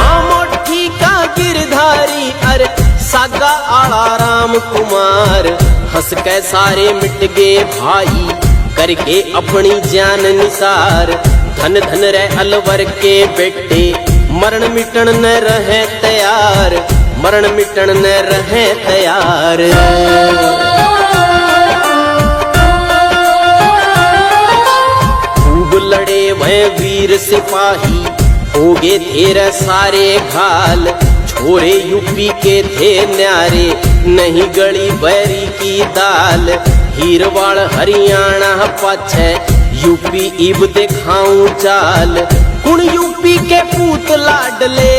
आमो ठीका गिरधारी, अरे सागा आला राम कुमार, हंस के सारे मिट गए भाई, करके अपनी जान निसार, धन धन रे अलवर के बेटे, मरण मिटन न रहे तैयार, मरण मिटन न रहे तैयार। खूब लड़े वह वीर सिपाही, हो गए थे सारे घाल। छोरे यूपी के थे न्यारे, नहीं गली बैरी की दाल। हीरवाड़ हरियाणा पाछे, यूपी इब दिखाऊं चाल। कुण यूपी के पूत लाडले,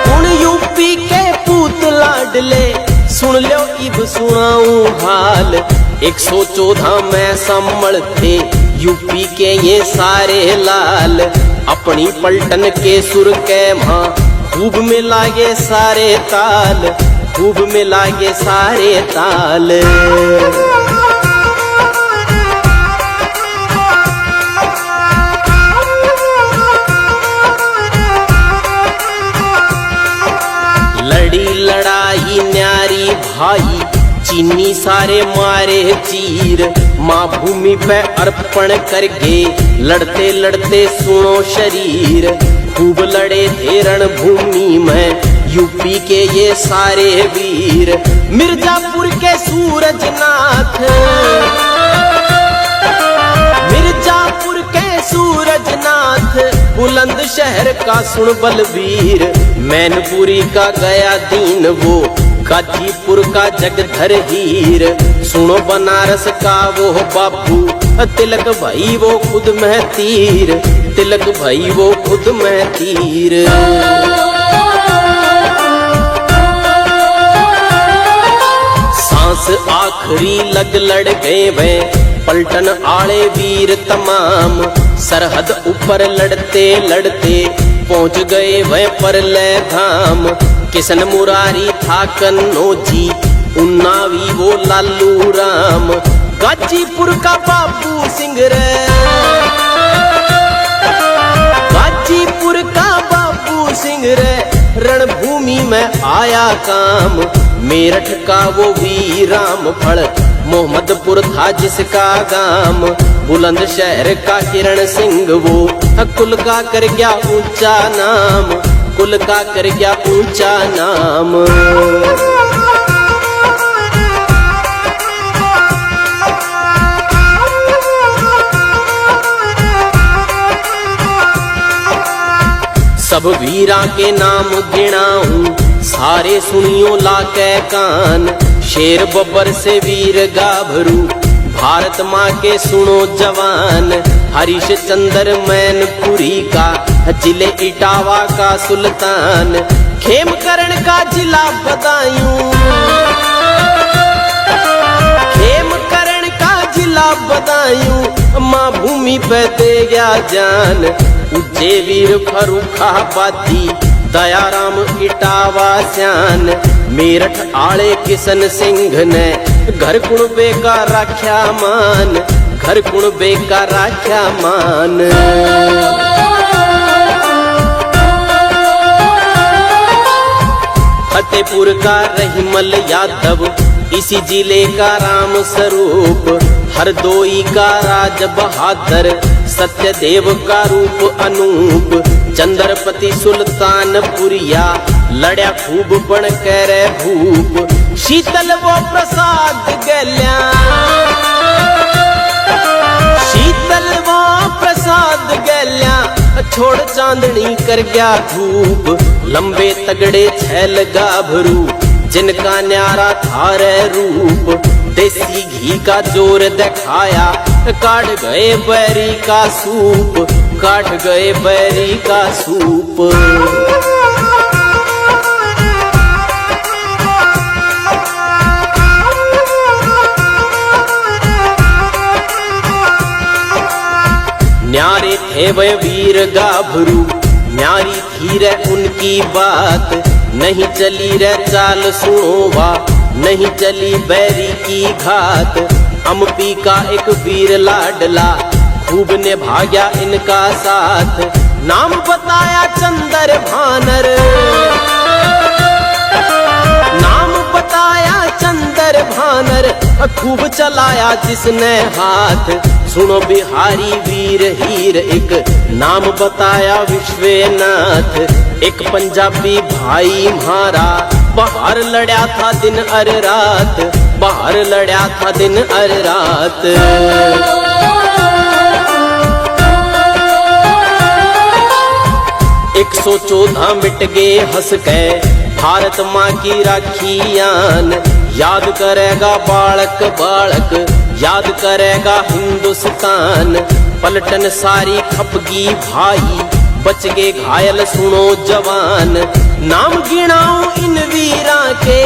कुण यूपी के पूत लाडले, सुन लो इब सुनाऊं हाल। 114 में संभल थे यूपी के ये सारे लाल। अपनी पलटन के सुर के मां खूब मिलागे सारे ताल, खूब मिलागे सारे ताल। लड़ी लड़ाई न्यारी भाई, चीनी सारे मारे चीर। माँ भूमि पे अर्पण करके लड़ते लड़ते सुनो शरीर। खूब लड़े थे रणभूमि में यूपी के ये सारे वीर। मिर्जापुर के सूरजनाथ, मिर्जापुर के सूरजनाथ, बुलंदशहर का सुन बलवीर। मैनपुरी का गया दीन वो, गाजीपुर का जगधर हीर। सुनो बनारस का वो बापू, तिलक भाई वो खुद में तीर। तिलक भाई वो खुद में तीर। सांस आखिरी लग लड़ गए वे पलटन आले वीर तमाम। सरहद ऊपर लड़ते लड़ते पहुंच गए वह परलय धाम। किशन मुरारी था कन्नौजी, उन्नावी वो लालू राम। गाजीपुर का बाबू सिंह रे, गाजीपुर का बाबू सिंह रे, रणभूमि में आया काम। मेरठ का वो वीराम फल, मोहम्मदपुर था जिसका गाम। बुलंदशहर का किरण सिंह वो, कुल का कर गया ऊंचा नाम। कुल का कर गया ऊंचा नाम। सब वीरा के नाम गिनाऊं, सारे सुनियो ला के कान। शेर बब्बर से वीर गाभरू, भारत माँ के सुनो जवान। हरिश्चंद्र मैनपुरी का, जिले इटावा का सुल्तान। खेमकरण का जिला बदायूं, खेमकरण का जिला बदायूं। माँ भूमि पे दे गया जान। उज्जे वीर फर्रुखाबादी, दयाराम इटावा स्यान। मेरठ आले किशन सिंह ने, घर कुणबे का राख्या मान। घर कुणबे का राख्या मान। फतेहपुर का रहीमल यादव, इसी जिले का राम स्वरूप। हरदोई का राज बहादुर, सत्यदेव का रूप अनूप। चंद्रपति सुल्तानपुरिया, लड़या खूब बन कर भूप। शीतल वो प्रसाद गल्या, शीतल वो प्रसाद गल्या, छोड़ चांदनी कर गया धूप। लंबे तगड़े छैल गाभरू, जिनका न्यारा था रे रूप। देसी घी का जोर दिखाया, काट गए बैरी का सूप। काट गए बैरी का सूप। न्यारे थे वह वीर गाभरू, न्यारी थी रे उनकी बात। नहीं चली रे चाल सुनोवा, नहीं चली बैरी की घात। अम्पी का एक वीर लाडला, खूब ने भाग्या इनका साथ। नाम बताया चंदर भानर, नाम बताया चंदर भानर। खूब चलाया जिसने हाथ। सुनो बिहारी वीर हीर एक नाम बताया विश्वनाथ। एक पंजाबी भाई म्हारा बाहर लड़ा था दिन अर रात, बाहर लड़ा था दिन अर रात। 114 मिट गए हंस के भारत माँ की राखियान। याद करेगा बालक बालक, याद करेगा हिंदुस्तान। पलटन सारी खपगी भाई, बच गए घायल सुनो जवान। नाम गिनाऊं इन वीरा के,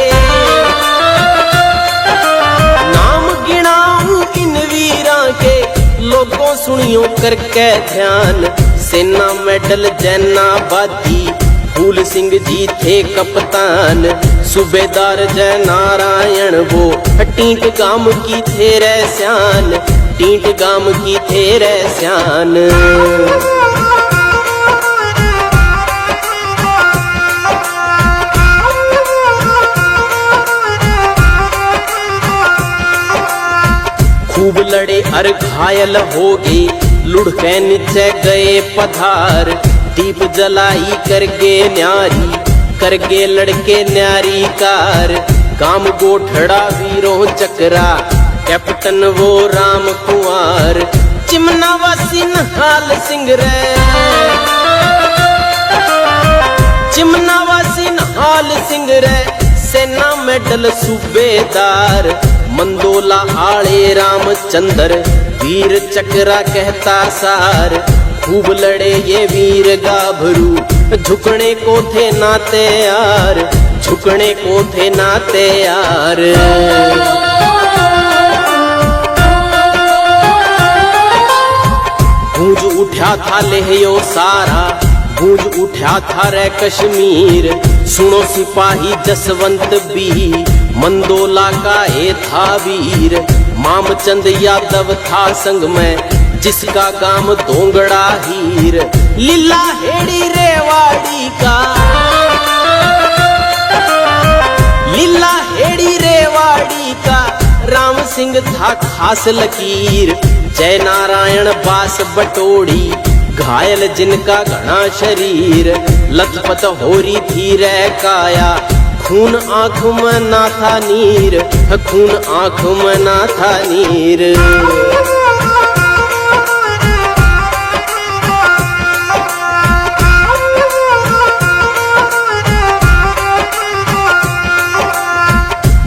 नाम गिनाऊं इन वीरा के, लोगों सुनियो करके ध्यान। सेना मेडल जैनाबादी, फूल सिंह जी थे कप्तान। सूबेदार जय नारायण वो टींट गांव की थे रे स्यान, टींट गांव की थे रे स्यान। खूब लड़े अर घायल हो गए, लुढ़के नीचे गए पधार। दीप जलाई करके न्यारी, करके लड़के न्यारी कार। काम गोठड़ा वीरों चकरा, कैप्टन वो राम कुंवर। चिमना वासी नहाल सिंह रे, चिमना वासी नहाल सिंह रे, सेना मेडल सूबेदार। मंदोला आले रामचंद्र, वीर चक्रा कहता सार। खूब लड़े ये वीर गाभरू, झुकने को थे ना तैयार, झुकने को थे ना तैयार। गूंज उठा था लेहयो सारा, गूंज उठा था रे कश्मीर। सुनो सिपाही जसवंत भी, मंदोला का ये था वीर। मामचंद यादव था संग में, जिसका गांव दोंगड़ा हीर। लीला हेड़ी रेवाड़ी का, लीला हेड़ी रेवाड़ी का, राम सिंह था खास लकीर। जय नारायण बास बटोड़ी, घायल जिनका घना शरीर। लथपथ हो रही थी रे काया, खून आंख में ना था नीर, खून आंख में ना था नीर।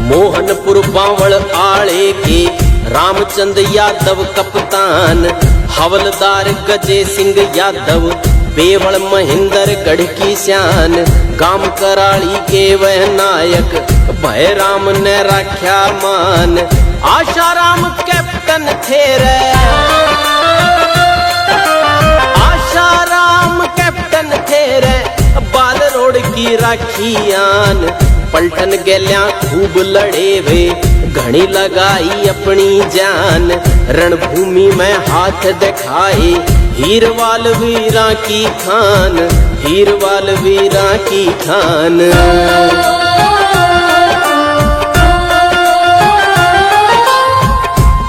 मोहनपुर बावल आले के रामचंद यादव कप्तान। हवलदार गजे सिंह यादव, बेवल महेंद्र गढ़ की शान। गाम कराली के वह नायक, भय राम ने रख्या मान। आशाराम कैप्टन थे रे, आशाराम कैप्टन थे रे, बाल रोड की राखियान। पलटन गेल्या खूब लड़े वे, घड़ी लगाई अपनी जान। रणभूमि में हाथ दिखाए, हीरवाल वीरा की खान, हीरवाल वीरा की खान।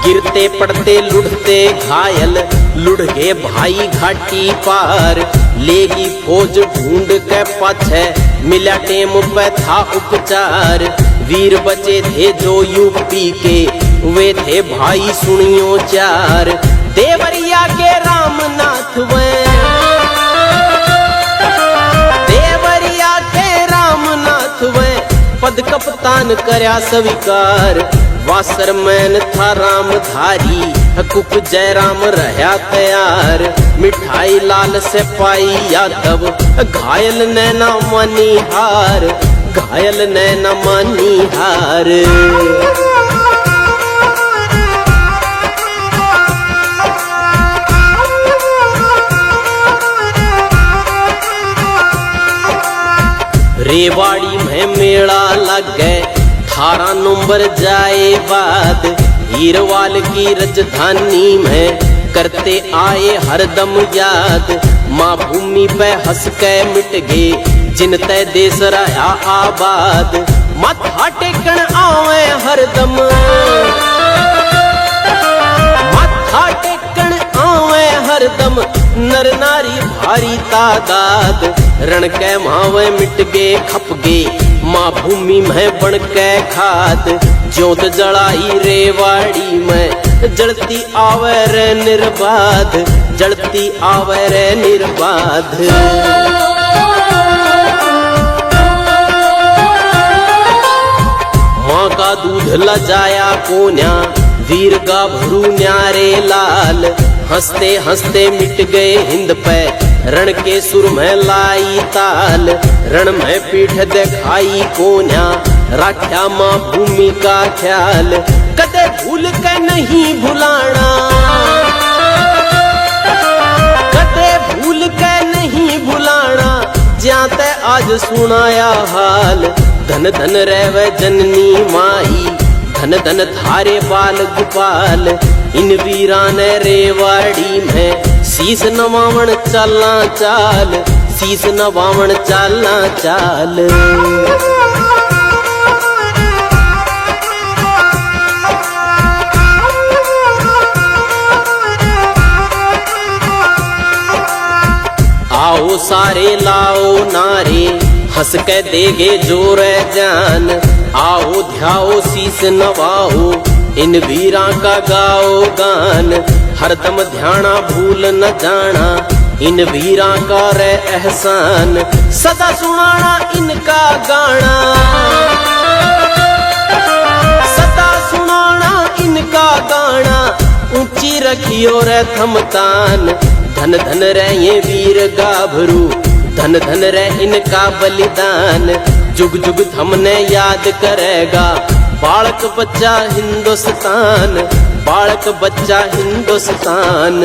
गिरते पड़ते लुढ़ते घायल, लुढ़ गए भाई घाटी पार। लेगी फौज ढूंढ के पाछे, मिला टेम पे था उपचार। वीर बचे थे जो यूपी के, वे थे भाई सुनियो चार। देवरिया के रामनाथ वे, देवरिया के रामनाथ वे, पद कप्तान करया स्वीकार। वासरमैन था रामधारी, कुक जयराम रहा तैयार। मिठाई लाल से पाई यादव, घायल नैना मानी हार, घायल नैना मानी हार। रेवाड़ी में मेला लग गए, 18 नंबर जाए बाद। हीरवाल की राजधानी में करते आए हरदम याद। माँ भूमि पे हंस के मिट गए, जिन तय देश रहा आबाद। माथा टेकन आवे हरदम, माथा टेकन आवे हरदम, नर नारी भारी तादाद, रण के मावे मिट गे खप गे, माँ भूमि में बन के खाद, ज्योत जलाई रेवाड़ी में, जलती आवे रे निर्बाध, जलती आवे रे निर्बाध। माँ का दूध लजाया कोन्या, वीर गाभरू न्यारे लाल, हंसते हंसते मिट गए हिंद पे, रण के सुर में लाई ताल, रण में पीठ दिखाई कोन्या, राख्या माँ भूमि का ख्याल, कदे भूल के नहीं भुलाना, कदे भूल के नहीं भुलाना, ज्याते आज सुनाया हाल, धन धन रहवे जननी माई, धन धन थारे बाल गोपाल, इन वीरान रेवाड़ी में, शीस नवावन चालना चाल, शीस नवावन चालना चाल। आओ सारे लाओ नारे, हंस के देगे जोर जान, आओ ध्याओ शीस नवाओ, इन वीरा का गाओ गान, हरदम ध्याना भूल न जाना, इन वीरा का रे एहसान, सदा सुनाना इनका गाना, सदा सुनाना इनका गाना, ऊंची रखियो रे थमतान, धन धन रे ये वीर गाभरू, धन धन रे इनका बलिदान, जुग जुग हमने याद करेगा, बालक बच्चा हिंदुस्तान, बालक बच्चा हिंदुस्तान।